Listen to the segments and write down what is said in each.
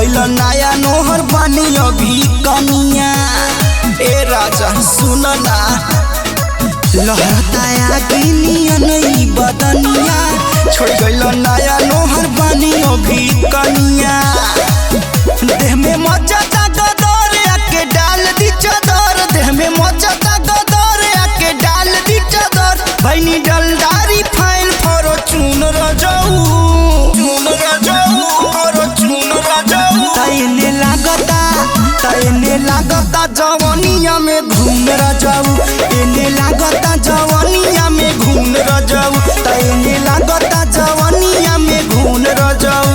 गइल नया नोहर बानी अभी कनिया। ए राजा सुन ना लहरताया गिनिया नहीं बदनिया। छोड़ गइल नया नोहर बानी अभी कनिया। देह में मचता गदर आके डाल दी चदर। देह में मचता गदर आके डाल दी चदर। भैनी डलदारी फाइन फरो चून रजाऊ चून रजाऊ फरो चून रजाऊ। तैने लागता जवानिया में घूम रजाऊ। एने लागता जवानिया में घूम रजाऊ। तैने लागता जवानिया में घूम रजाऊ।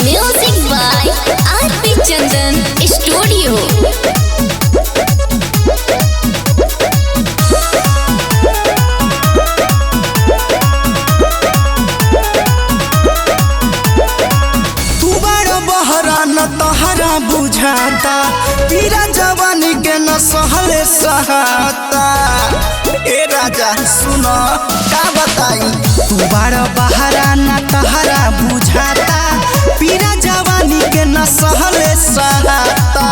Music by R.P. Chandan Studio. तहरा बुझाता पीरा जवानी के न सहले सहाता। ए राजा सुन का बताई तू बारा बहरा न तहरा बुझाता पीरा जवानी के न सहले सहाता।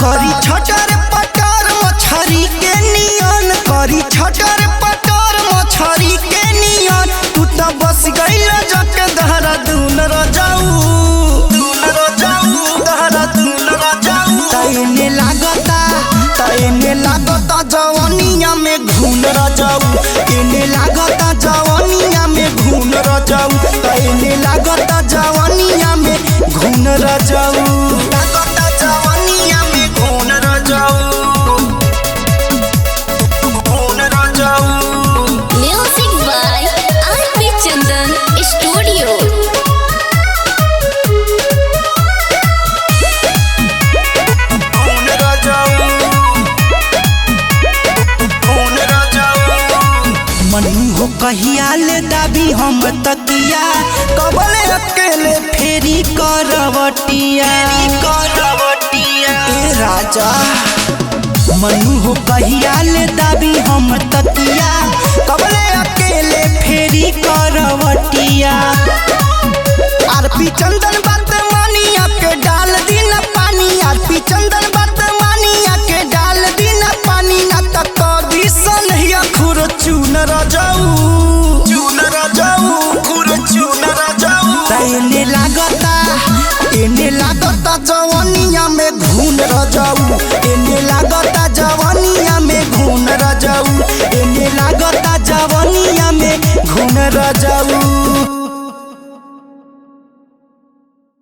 करी छटर पटर मछरी के नियन करी छटर पटर मछरी के नियन। तू तो बस गइल जक दहरा दून रजाऊ। तैने लागता जवानिया में घून रजाऊ। एने लागता जवानिया में घून रजाऊ। तैने लागता जवानिया में घून रजाऊ। लागता जवानिया में घून रजाऊ घून रजाऊ। Music by R.P. Chandan Studio. मनु हो कहिया ले दाबी हम तकिया कबले अकेले फेरी करवटिया ए राजा। मनु हो कहिया ले दाबी हम तकिया कबले अकेले फेरी करवटिया। आरपी चंदन बात मानिया के डाल दी न पानी। आरपी चंदन बात मानिया के डाल दी न पानी। ना तक कभी सनहिया खुर चून रजाऊ चून रजाऊ खुर चून रजाऊ। एने लागता जवानिया में घून रजाऊ। एने लागता जवानिया में घून रजाऊ। एने लागता जवानिया में घून रजाऊ।